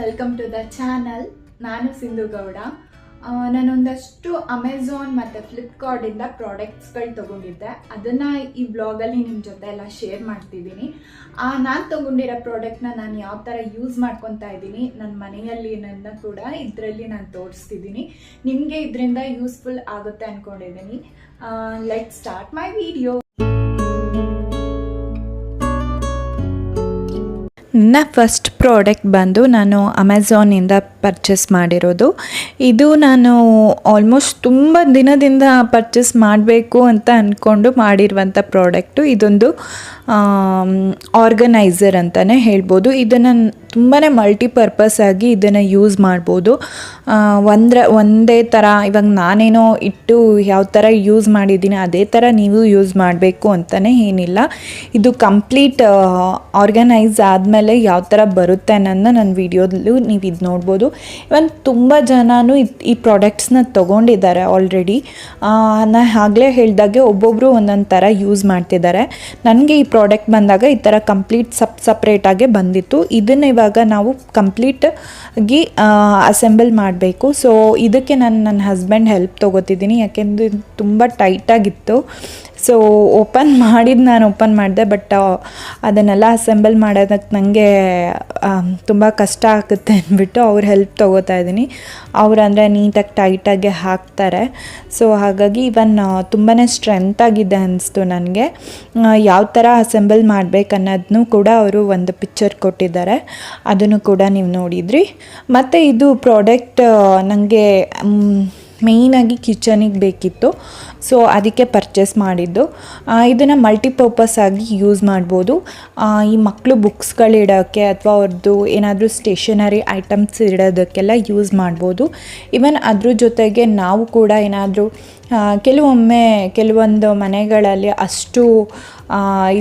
Welcome to the channel. ನಾನು Sindhu Gowda. ನಾನೊಂದಷ್ಟು Amazon ಮತ್ತು ಫ್ಲಿಪ್ಕಾರ್ಟಿಂದ ಪ್ರಾಡಕ್ಟ್ಸ್ಗಳು ತೊಗೊಂಡಿದ್ದೆ. ಅದನ್ನು ಈ ಬ್ಲಾಗಲ್ಲಿ ನಿಮ್ಮ ಜೊತೆ ಎಲ್ಲ ಶೇರ್ ಮಾಡ್ತಿದ್ದೀನಿ. ನಾನು ತೊಗೊಂಡಿರೋ ಪ್ರಾಡಕ್ಟ್ನ ನಾನು ಯಾವ ಥರ ಯೂಸ್ ಮಾಡ್ಕೊತಾ ಇದ್ದೀನಿ, ನನ್ನ ಮನೆಯಲ್ಲಿ ನನ್ನ ಕೂಡ ಇದರಲ್ಲಿ ನಾನು ತೋರಿಸ್ತಿದ್ದೀನಿ. ನಿಮಗೆ ಇದರಿಂದ ಯೂಸ್ಫುಲ್ ಆಗುತ್ತೆ ಅಂದ್ಕೊಂಡಿದ್ದೀನಿ. Let's start my video. ನನ್ನ ಫಸ್ಟ್ ಪ್ರಾಡಕ್ಟ್ ಬಂದು ನಾನು ಅಮೆಝಾನಿಂದ ಪರ್ಚೇಸ್ ಮಾಡಿರೋದು. ಇದು ನಾನು ಆಲ್ಮೋಸ್ಟ್ ತುಂಬ ದಿನದಿಂದ ಪರ್ಚೇಸ್ ಮಾಡಬೇಕು ಅಂತ ಅಂದ್ಕೊಂಡು ಮಾಡಿರುವಂಥ ಪ್ರಾಡಕ್ಟು. ಇದೊಂದು ಆರ್ಗನೈಸರ್ ಅಂತಲೇ ಹೇಳ್ಬೋದು. ಇದನ್ನು ತುಂಬಾ ಮಲ್ಟಿಪರ್ಪಸ್ ಆಗಿ ಇದನ್ನು ಯೂಸ್ ಮಾಡ್ಬೋದು. ಒಂದೇ ಥರ ಇವಾಗ ನಾನೇನೋ ಇಟ್ಟು ಯಾವ ಥರ ಯೂಸ್ ಮಾಡಿದ್ದೀನಿ ಅದೇ ಥರ ನೀವು ಯೂಸ್ ಮಾಡಬೇಕು ಅಂತಲೇ ಏನಿಲ್ಲ. ಇದು ಕಂಪ್ಲೀಟ್ ಆರ್ಗನೈಸ್ ಆದಮೇಲೆ ಯಾವ ಥರ ಬರುತ್ತೆ ಅನ್ನೋದನ್ನ ನನ್ನ ವೀಡಿಯೋದಲ್ಲೂ ನೀವು ಇದು ನೋಡ್ಬೋದು. ಇವನ್ ತುಂಬ ಜನನು ಈ ಪ್ರಾಡಕ್ಟ್ಸ್ನ ತೊಗೊಂಡಿದ್ದಾರೆ ಆಲ್ರೆಡಿ. ನಾನು ಆಗಲೇ ಹೇಳಿದಾಗೆ ಒಬ್ಬೊಬ್ಬರು ಒಂದೊಂದು ಥರ ಯೂಸ್ ಮಾಡ್ತಿದ್ದಾರೆ. ನನಗೆ ಈ ಪ್ರಾಡಕ್ಟ್ ಬಂದಾಗ ಈ ಥರ ಕಂಪ್ಲೀಟ್ ಸಪ್ರೇಟಾಗೆ ಬಂದಿತ್ತು. ಇದನ್ನು ಇವಾಗ ನಾವು ಕಂಪ್ಲೀಟಾಗಿ ಅಸೆಂಬಲ್ ಮಾಡಬೇಕು. ಸೊ ಇದಕ್ಕೆ ನಾನು ನನ್ನ ಹಸ್ಬೆಂಡ್ ಹೆಲ್ಪ್ ತೊಗೋತಿದ್ದೀನಿ, ಯಾಕೆಂದರೆ ತುಂಬ ಟೈಟಾಗಿತ್ತು. ಸೊ ನಾನು ಓಪನ್ ಮಾಡಿದೆ, ಬಟ್ ಅದನ್ನೆಲ್ಲ ಅಸೆಂಬಲ್ ಮಾಡೋದಕ್ಕೆ ನನಗೆ ತುಂಬ ಕಷ್ಟ ಆಗುತ್ತೆ ಅಂದ್ಬಿಟ್ಟು ಅವ್ರ ಹೆಲ್ಪ್ ತೊಗೋತಾ ಇದ್ದೀನಿ. ಅವರಂದರೆ ನೀಟಾಗಿ ಟೈಟಾಗಿ ಹಾಕ್ತಾರೆ. ಸೊ ಹಾಗಾಗಿ ಇವನ್ ತುಂಬಾ ಸ್ಟ್ರೆಂತಾಗಿದೆ ಅನ್ನಿಸ್ತು ನನಗೆ. ಯಾವ ಥರ ಅಸೆಂಬಲ್ ಮಾಡಬೇಕು ಅನ್ನೋದನ್ನು ಕೂಡ ಅವರು ಒಂದು ಪಿಕ್ಚರ್ ಕೊಟ್ಟಿದ್ದಾರೆ, ಅದನ್ನು ಕೂಡ ನೀವು ನೋಡಿದ್ರಿ. ಮತ್ತು ಇದು ಪ್ರಾಡಕ್ಟ್ ನನಗೆ ಮೇಯ್ನಾಗಿ ಕಿಚನಿಗೆ ಬೇಕಿತ್ತು, ಸೊ ಅದಕ್ಕೆ ಪರ್ಚೇಸ್ ಮಾಡಿದ್ದು. ಇದನ್ನು ಮಲ್ಟಿಪರ್ಪಸ್ ಆಗಿ ಯೂಸ್ ಮಾಡ್ಬೋದು. ಈ ಮಕ್ಕಳು ಬುಕ್ಸ್ಗಳು ಇಡೋಕ್ಕೆ ಅಥವಾ ಅವ್ರದ್ದು ಏನಾದರೂ ಸ್ಟೇಷನರಿ ಐಟಮ್ಸ್ ಇಡೋದಕ್ಕೆಲ್ಲ ಯೂಸ್ ಮಾಡ್ಬೋದು. ಇವನ್ ಅದ್ರ ಜೊತೆಗೆ ನಾವು ಕೂಡ ಏನಾದರೂ ಕೆಲವೊಂದು ಮನೆಗಳಲ್ಲಿ ಅಷ್ಟು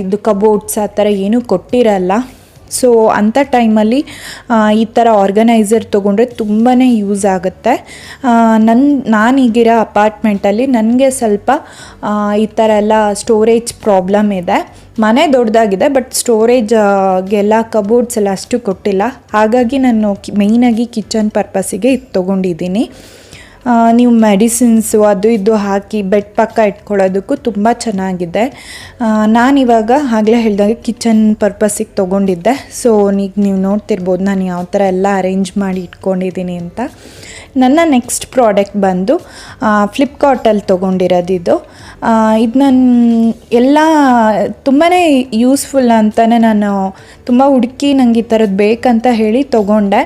ಇದು ಕಬೋರ್ಡ್ಸ್ ಆ ಥರ ಏನೂ ಕೊಟ್ಟಿರಲ್ಲ. ಸೊ ಅಂಥ ಟೈಮಲ್ಲಿ ಈ ಥರ ಆರ್ಗನೈಸರ್ ತೊಗೊಂಡ್ರೆ ತುಂಬಾ ಯೂಸ್ ಆಗುತ್ತೆ. ನಾನೀಗಿರೋ ಅಪಾರ್ಟ್ಮೆಂಟಲ್ಲಿ ನನಗೆ ಸ್ವಲ್ಪ ಈ ಥರ ಎಲ್ಲ ಸ್ಟೋರೇಜ್ ಪ್ರಾಬ್ಲಮ್ ಇದೆ. ಮನೆ ದೊಡ್ಡದಾಗಿದೆ, ಬಟ್ ಸ್ಟೋರೇಜ್ಗೆಲ್ಲ ಕಬೋರ್ಡ್ಸ್ ಎಲ್ಲ ಅಷ್ಟು ಕೊಟ್ಟಿಲ್ಲ. ಹಾಗಾಗಿ ನಾನು ಮೇಯ್ನಾಗಿ ಕಿಚನ್ ಪರ್ಪಸ್ಸಿಗೆ ಇದು ತೊಗೊಂಡಿದ್ದೀನಿ. ನೀವು ಮೆಡಿಸಿನ್ಸು ಅದು ಇದು ಹಾಕಿ ಬೆಡ್ ಪಕ್ಕ ಇಟ್ಕೊಳ್ಳೋದಕ್ಕೂ ತುಂಬ ಚೆನ್ನಾಗಿದೆ. ನಾನಿವಾಗ ಆಗಲೇ ಹೇಳಿದಾಗ ಕಿಚನ್ ಪರ್ಪಸ್ಸಿಗೆ ತೊಗೊಂಡಿದ್ದೆ. ಸೊ ನೀವು ನೋಡ್ತಿರ್ಬೋದು ನಾನು ಯಾವ ಥರ ಎಲ್ಲ ಅರೇಂಜ್ ಮಾಡಿ ಇಟ್ಕೊಂಡಿದ್ದೀನಿ ಅಂತ. ನನ್ನ ನೆಕ್ಸ್ಟ್ ಪ್ರಾಡಕ್ಟ್ ಬಂದು ಫ್ಲಿಪ್ಕಾರ್ಟಲ್ಲಿ ತೊಗೊಂಡಿರೋದು ಇದು ನಾನು ಎಲ್ಲ ತುಂಬಾ ಯೂಸ್ಫುಲ್ ಅಂತಲೇ ನಾನು ತುಂಬ ಹುಡುಕಿ ನನಗೆ ಈ ಥರದ್ದು ಬೇಕಂತ ಹೇಳಿ ತೊಗೊಂಡೆ.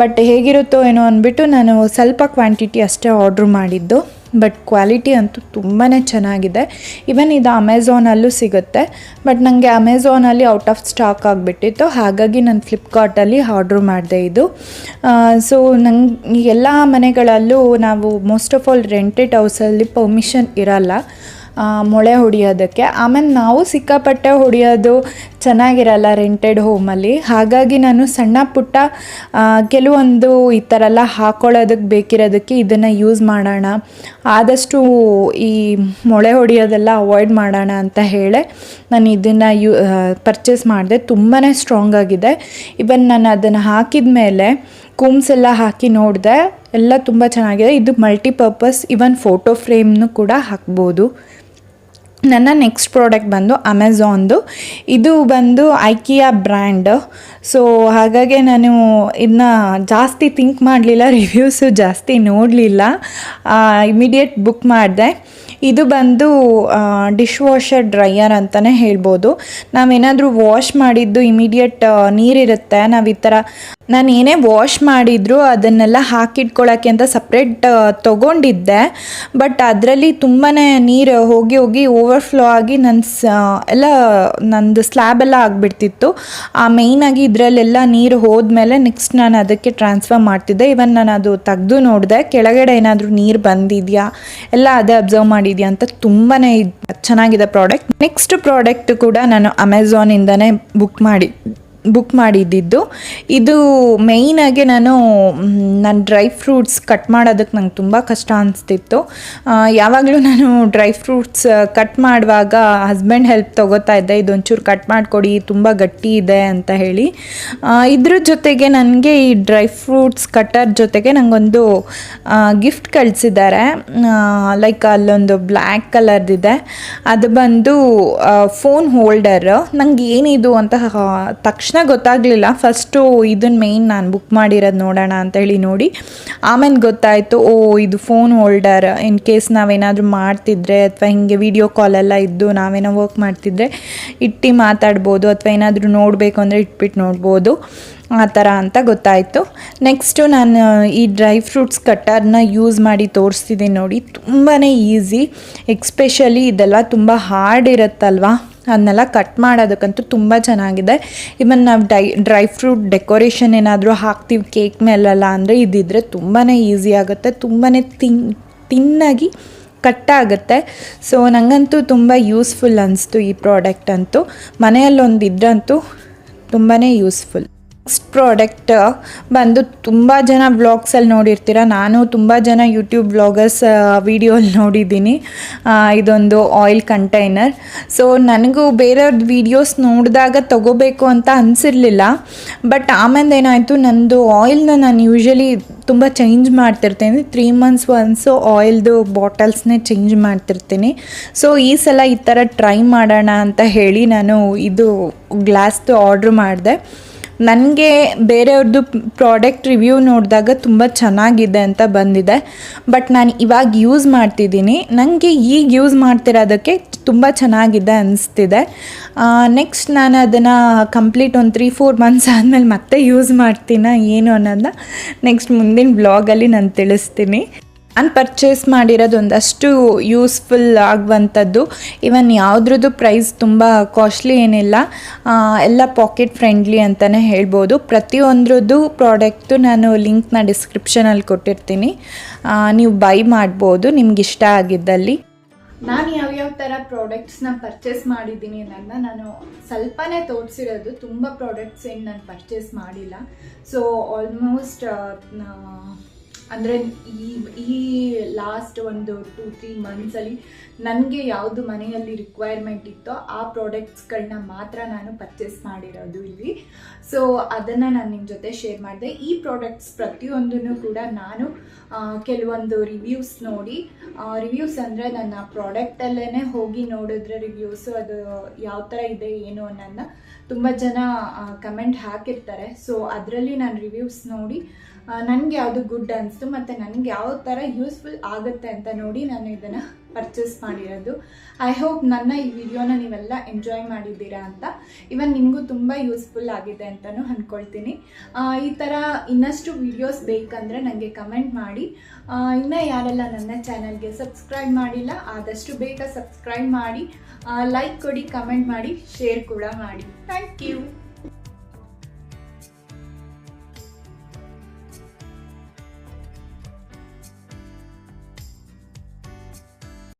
ಬಟ್ ಹೇಗಿರುತ್ತೋ ಏನೋ ಅಂದ್ಬಿಟ್ಟು ನಾನು ಸ್ವಲ್ಪ ಕ್ವಾಂಟಿಟಿ ಅಷ್ಟೇ ಆರ್ಡ್ರ್ ಮಾಡಿದ್ದು. ಬಟ್ ಕ್ವಾಲಿಟಿ ಅಂತೂ ತುಂಬಾ ಚೆನ್ನಾಗಿದೆ. ಇವನ್ ಇದು ಅಮೆಝಾನಲ್ಲೂ ಸಿಗುತ್ತೆ, ಬಟ್ ನನಗೆ ಅಮೆಝಾನಲ್ಲಿ ಔಟ್ ಆಫ್ ಸ್ಟಾಕ್ ಆಗಿಬಿಟ್ಟಿತ್ತು. ಹಾಗಾಗಿ ನಾನು ಫ್ಲಿಪ್ಕಾರ್ಟಲ್ಲಿ ಆರ್ಡ್ರ್ ಮಾಡಿದೆ ಇದು. ಸೊ ನಂಗೆ ಎಲ್ಲ ಮನೆಗಳಲ್ಲೂ ನಾವು ಮೋಸ್ಟ್ ಆಫ್ ಆಲ್ ರೆಂಟೆಡ್ ಹೌಸಲ್ಲಿ ಪರ್ಮಿಷನ್ ಇರಲ್ಲ ಮೊಳೆ ಹೊಡಿಯೋದಕ್ಕೆ. ಆಮೇಲೆ ನಾವು ಸಿಕ್ಕಾಪಟ್ಟೆ ಹೊಡಿಯೋದು ಚೆನ್ನಾಗಿರಲ್ಲ ರೆಂಟೆಡ್ ಹೋಮಲ್ಲಿ. ಹಾಗಾಗಿ ನಾನು ಸಣ್ಣ ಪುಟ್ಟ ಕೆಲವೊಂದು ಈ ಥರ ಎಲ್ಲ ಹಾಕ್ಕೊಳ್ಳೋದಕ್ಕೆ ಬೇಕಿರೋದಕ್ಕೆ ಇದನ್ನು ಯೂಸ್ ಮಾಡೋಣ, ಆದಷ್ಟು ಈ ಮೊಳೆ ಹೊಡಿಯೋದೆಲ್ಲ ಅವಾಯ್ಡ್ ಮಾಡೋಣ ಅಂತ ಹೇಳಿ ನಾನು ಇದನ್ನು ಪರ್ಚೇಸ್ ಮಾಡಿದೆ. ತುಂಬಾ ಸ್ಟ್ರಾಂಗ್ ಆಗಿದೆ. ಇವನ್ ನಾನು ಅದನ್ನು ಹಾಕಿದ ಮೇಲೆ ಕೂಮ್ಸ್ ಎಲ್ಲ ಹಾಕಿ ನೋಡಿದೆ, ಎಲ್ಲ ತುಂಬ ಚೆನ್ನಾಗಿದೆ. ಇದು ಮಲ್ಟಿಪರ್ಪಸ್, ಇವನ್ ಫೋಟೋ ಫ್ರೇಮ್ನು ಕೂಡ ಹಾಕ್ಬೋದು. ನನ್ನ ನೆಕ್ಸ್ಟ್ ಪ್ರಾಡಕ್ಟ್ ಬಂದು ಅಮೆಝಾನ್ದು. ಇದು ಬಂದು ಐಕಿಯಾ ಬ್ರ್ಯಾಂಡ್. ಸೊ ಹಾಗಾಗಿ ನಾನು ಇದನ್ನ ಜಾಸ್ತಿ ಥಿಂಕ್ ಮಾಡಲಿಲ್ಲ, ರಿವ್ಯೂಸು ಜಾಸ್ತಿ ನೋಡಲಿಲ್ಲ, ಇಮಿಡಿಯೇಟ್ ಬುಕ್ ಮಾಡಿದೆ. ಇದು ಬಂದು ಡಿಶ್ ವಾಷರ್ ಡ್ರೈಯರ್ ಅಂತಲೇ ಹೇಳ್ಬೋದು. ನಾವೇನಾದರೂ ವಾಶ್ ಮಾಡಿದ್ದು ಇಮಿಡಿಯೇಟ್ ನೀರಿರುತ್ತೆ, ನಾವು ಈ ಥರ ನಾನು ಏನೇ ವಾಶ್ ಮಾಡಿದರೂ ಅದನ್ನೆಲ್ಲ ಹಾಕಿಟ್ಕೊಳ್ಳೋಕ್ಕೆ ಅಂತ ಸಪ್ರೇಟ್ ತೊಗೊಂಡಿದ್ದೆ. ಬಟ್ ಅದರಲ್ಲಿ ತುಂಬಾ ನೀರು ಹೋಗಿ ಓವರ್ಫ್ಲೋ ಆಗಿ ನಂದು ಸ್ಲ್ಯಾಬೆಲ್ಲ ಆಗಿಬಿಡ್ತಿತ್ತು. ಮೇಯ್ನಾಗಿ ಇದರಲ್ಲೆಲ್ಲ ನೀರು ಹೋದ್ಮೇಲೆ ನೆಕ್ಸ್ಟ್ ನಾನು ಅದಕ್ಕೆ ಟ್ರಾನ್ಸ್ಫರ್ ಮಾಡ್ತಿದ್ದೆ. ಇವನ್ ನಾನು ಅದು ತೆಗೆದು ನೋಡಿದೆ, ಕೆಳಗಡೆ ಏನಾದರೂ ನೀರು ಬಂದಿದೆಯಾ ಎಲ್ಲ ಅದೇ ಅಬ್ಸರ್ವ್ ಮಾಡಿದ್ಯಾ ಅಂತ. ತುಂಬಾ ಚೆನ್ನಾಗಿದೆ ಪ್ರಾಡಕ್ಟ್. ನೆಕ್ಸ್ಟ್ ಪ್ರಾಡಕ್ಟ್ ಕೂಡ ನಾನು ಅಮೆಝಾನಿಂದನೇ ಬುಕ್ ಮಾಡಿ ಬುಕ್ ಮಾಡಿದ್ದಿದ್ದು. ಇದು ಮೇಯ್ನಾಗಿ ನಾನು ಡ್ರೈ ಫ್ರೂಟ್ಸ್ ಕಟ್ ಮಾಡೋದಕ್ಕೆ ನಂಗೆ ತುಂಬ ಕಷ್ಟ ಅನಿಸ್ತಿತ್ತು. ಯಾವಾಗಲೂ ನಾನು ಡ್ರೈ ಫ್ರೂಟ್ಸ್ ಕಟ್ ಮಾಡುವಾಗ ಹಸ್ಬೆಂಡ್ ಹೆಲ್ಪ್ ತೊಗೋತಾ ಇದ್ದೆ, ಇದೊಂಚೂರು ಕಟ್ ಮಾಡಿಕೊಡಿ ತುಂಬ ಗಟ್ಟಿ ಇದೆ ಅಂತ ಹೇಳಿ. ಇದ್ರ ಜೊತೆಗೆ ನನಗೆ ಈ ಡ್ರೈ ಫ್ರೂಟ್ಸ್ ಕಟ್ಟರ್ ಜೊತೆಗೆ ನನಗೊಂದು ಗಿಫ್ಟ್ ಕಳಿಸಿದ್ದಾರೆ. ಲೈಕ್ ಅಲ್ಲೊಂದು ಬ್ಲ್ಯಾಕ್ ಕಲರ್ದಿದೆ, ಅದು ಬಂದು ಫೋನ್ ಹೋಲ್ಡರ್. ನಂಗೆ ಏನಿದು ಅಂತ ತಕ್ಷಣ ಗೊತ್ತಾಗಲಿಲ್ಲ. ಫಸ್ಟು ಇದನ್ನು ಮೇಯ್ನ್ ನಾನು ಬುಕ್ ಮಾಡಿರೋದು ನೋಡೋಣ ಅಂತೇಳಿ ನೋಡಿ ಆಮೇಲೆ ಗೊತ್ತಾಯಿತು, ಓ ಇದು ಫೋನ್ ಹೋಲ್ಡರ್. ಇನ್ ಕೇಸ್ ನಾವೇನಾದರೂ ಮಾಡ್ತಿದ್ರೆ ಅಥವಾ ಹಿಂಗೆ ವಿಡಿಯೋ ಕಾಲೆಲ್ಲ ಇದ್ದು ನಾವೇನೋ ವರ್ಕ್ ಮಾಡ್ತಿದ್ರೆ ಇಟ್ಟು ಮಾತಾಡ್ಬೋದು, ಅಥವಾ ಏನಾದರೂ ನೋಡಬೇಕು ಅಂದರೆ ಇಟ್ಬಿಟ್ಟು ನೋಡ್ಬೋದು, ಆ ಥರ ಅಂತ ಗೊತ್ತಾಯಿತು. ನೆಕ್ಸ್ಟು ನಾನು ಈ ಡ್ರೈ ಫ್ರೂಟ್ಸ್ ಕಟ್ಟರ್ನ ಯೂಸ್ ಮಾಡಿ ತೋರಿಸ್ತಿದ್ದೀನಿ ನೋಡಿ. ತುಂಬಾ ಈಸಿ, ಎಕ್ಸ್ಪೆಷಲಿ ಇದೆಲ್ಲ ತುಂಬ ಹಾರ್ಡ್ ಇರುತ್ತಲ್ವ, ಅದನ್ನೆಲ್ಲ ಕಟ್ ಮಾಡೋದಕ್ಕಂತೂ ತುಂಬ ಚೆನ್ನಾಗಿದೆ. ಇವನ್ ನಾವು ಡ್ರೈ ಫ್ರೂಟ್ ಡೆಕೋರೇಷನ್ ಏನಾದರೂ ಹಾಕ್ತೀವಿ ಕೇಕ್ ಮೇಲೆಲ್ಲ ಅಂದರೆ ಇದಿದ್ರೆ ತುಂಬಾ ಈಸಿ ಆಗುತ್ತೆ, ತುಂಬಾ ತಿನ್ನಾಗಿ ಕಟ್ಟಾಗುತ್ತೆ. ಸೊ ನನಗಂತೂ ತುಂಬ ಯೂಸ್ಫುಲ್ ಅನಿಸ್ತು ಈ ಪ್ರಾಡಕ್ಟ್ ಅಂತೂ. ಮನೆಯಲ್ಲೊಂದಿದ್ರಂತೂ ತುಂಬಾ ಯೂಸ್ಫುಲ್. ನೆಕ್ಸ್ಟ್ ಪ್ರಾಡಕ್ಟ್ ಬಂದು ತುಂಬ ಜನ ವ್ಲಾಗ್ಸಲ್ಲಿ ನೋಡಿರ್ತೀರ, ನಾನು ತುಂಬ ಜನ ಯೂಟ್ಯೂಬ್ ವ್ಲಾಗರ್ಸ್ ವೀಡಿಯೋಲ್ಲಿ ನೋಡಿದ್ದೀನಿ. ಇದೊಂದು ಆಯಿಲ್ ಕಂಟೈನರ್. ಸೊ ನನಗೂ ಬೇರೆಯವ್ರದ್ದು ವೀಡಿಯೋಸ್ ನೋಡಿದಾಗ ತೊಗೋಬೇಕು ಅಂತ ಅನಿಸಿರಲಿಲ್ಲ. ಬಟ್ ಆಮೇಲೆ ಏನಾಯಿತು, ನಂದು ಆಯಿಲ್ನ ನಾನು ಯೂಶ್ವಲಿ ತುಂಬ ಚೇಂಜ್ ಮಾಡ್ತಿರ್ತೀನಿ, 3 months ಒನ್ಸು ಆಯಿಲ್ದು ಬಾಟಲ್ಸ್ನೇ ಚೇಂಜ್ ಮಾಡ್ತಿರ್ತೀನಿ. ಸೊ ಈ ಸಲ ಈ ಥರ ಟ್ರೈ ಮಾಡೋಣ ಅಂತ ಹೇಳಿ ನಾನು ಇದು ಗ್ಲಾಸ್ದು ಆರ್ಡ್ರ್ ಮಾಡಿದೆ. ನನಗೆ ಬೇರೆಯವ್ರದ್ದು ಪ್ರಾಡಕ್ಟ್ ರಿವ್ಯೂ ನೋಡಿದಾಗ ತುಂಬ ಚೆನ್ನಾಗಿದೆ ಅಂತ ಬಂದಿದೆ. ಬಟ್ ನಾನು ಇವಾಗ ಯೂಸ್ ಮಾಡ್ತಿದ್ದೀನಿ, ನನಗೆ ಈಗ ಯೂಸ್ ಮಾಡ್ತಿರೋದಕ್ಕೆ ತುಂಬ ಚೆನ್ನಾಗಿದೆ ಅನಿಸ್ತಿದೆ. ನೆಕ್ಸ್ಟ್ ನಾನು ಅದನ್ನು ಕಂಪ್ಲೀಟ್ ಒಂದು 3-4 months ಆದಮೇಲೆ ಮತ್ತೆ ಯೂಸ್ ಮಾಡ್ತೀನ ಏನು ಅನ್ನೋದನ್ನ ನೆಕ್ಸ್ಟ್ ಮುಂದಿನ ಬ್ಲಾಗಲ್ಲಿ ನಾನು ತಿಳಿಸ್ತೀನಿ. ನಾನು ಪರ್ಚೇಸ್ ಮಾಡಿರೋದು ಒಂದಷ್ಟು ಯೂಸ್ಫುಲ್ ಆಗುವಂಥದ್ದು. ಇವನ್ ಯಾವುದ್ರದ್ದು ಪ್ರೈಸ್ ತುಂಬ ಕಾಸ್ಟ್ಲಿ ಏನಿಲ್ಲ, ಎಲ್ಲ ಪಾಕೆಟ್ ಫ್ರೆಂಡ್ಲಿ ಅಂತಲೇ ಹೇಳ್ಬೋದು. ಪ್ರತಿಯೊಂದ್ರದ್ದು ಪ್ರಾಡಕ್ಟು ನಾನು ಲಿಂಕ್ನ ಡಿಸ್ಕ್ರಿಪ್ಷನಲ್ಲಿ ಕೊಟ್ಟಿರ್ತೀನಿ, ನೀವು ಬೈ ಮಾಡ್ಬೋದು ನಿಮ್ಗೆ ಇಷ್ಟ ಆಗಿದ್ದಲ್ಲಿ. ನಾನು ಯಾವ್ಯಾವ ಥರ ಪ್ರಾಡಕ್ಟ್ಸ್ನ ಪರ್ಚೇಸ್ ಮಾಡಿದ್ದೀನಿ ಅನ್ನೋದನ್ನ ನಾನು ಸ್ವಲ್ಪನೇ ತೋರಿಸಿರೋದು, ತುಂಬ ಪ್ರಾಡಕ್ಟ್ಸ್ ಏನು ನಾನು ಪರ್ಚೇಸ್ ಮಾಡಿಲ್ಲ. ಸೊ ಆಲ್ಮೋಸ್ಟ್ ಅಂದರೆ ಈ ಲಾಸ್ಟ್ ಒಂದು 2-3 monthsಲ್ಲಿ ನನಗೆ ಯಾವುದು ಮನೆಯಲ್ಲಿ ರಿಕ್ವೈರ್ಮೆಂಟ್ ಇತ್ತೋ ಆ ಪ್ರಾಡಕ್ಟ್ಸ್ಗಳನ್ನ ಮಾತ್ರ ನಾನು ಪರ್ಚೇಸ್ ಮಾಡಿರೋದು ಇಲ್ಲಿ. ಸೊ ಅದನ್ನು ನಾನು ನಿಮ್ಮ ಜೊತೆ ಶೇರ್ ಮಾಡಿದೆ. ಈ ಪ್ರಾಡಕ್ಟ್ಸ್ ಪ್ರತಿಯೊಂದನ್ನು ಕೂಡ ನಾನು ಕೆಲವೊಂದು ರಿವ್ಯೂಸ್ ನೋಡಿ, ರಿವ್ಯೂಸ್ ಅಂದರೆ ನನ್ನ ಪ್ರಾಡಕ್ಟಲ್ಲೇ ಹೋಗಿ ನೋಡಿದ್ರೆ ರಿವ್ಯೂಸು ಅದು ಯಾವ ಥರ ಇದೆ ಏನು ಅನ್ನೋದನ್ನ ತುಂಬ ಜನ ಕಮೆಂಟ್ ಹಾಕಿರ್ತಾರೆ. ಸೊ ಅದರಲ್ಲಿ ನಾನು ರಿವ್ಯೂಸ್ ನೋಡಿ ನನಗೆ ಯಾವುದು ಗುಡ್ ಅನಿಸ್ತು ಮತ್ತು ನನಗೆ ಯಾವ ಥರ ಯೂಸ್ಫುಲ್ ಆಗುತ್ತೆ ಅಂತ ನೋಡಿ ನಾನು ಇದನ್ನು ಪರ್ಚೇಸ್ ಮಾಡಿರೋದು. ಐ ಹೋಪ್ ನನ್ನ ಈ ವಿಡಿಯೋನ ನೀವೆಲ್ಲ ಎಂಜಾಯ್ ಮಾಡಿದ್ದೀರಾ ಅಂತ. ಇವನ್ ನಿಮಗೂ ತುಂಬ ಯೂಸ್ಫುಲ್ ಆಗಿದೆ ಅಂತಲೂ ಅಂದ್ಕೊಳ್ತೀನಿ. ಈ ಥರ ಇನ್ನಷ್ಟು ವಿಡಿಯೋಸ್ ಬೇಕಂದರೆ ನನಗೆ ಕಮೆಂಟ್ ಮಾಡಿ. ಇನ್ನೂ ಯಾರೆಲ್ಲ ನನ್ನ ಚಾನಲ್ಗೆ ಸಬ್ಸ್ಕ್ರೈಬ್ ಮಾಡಿಲ್ಲ ಆದಷ್ಟು ಬೇಗ ಸಬ್ಸ್ಕ್ರೈಬ್ ಮಾಡಿ, ಲೈಕ್ ಕೊಡಿ, ಕಮೆಂಟ್ ಮಾಡಿ, ಶೇರ್ ಕೂಡ ಮಾಡಿ. Thank you.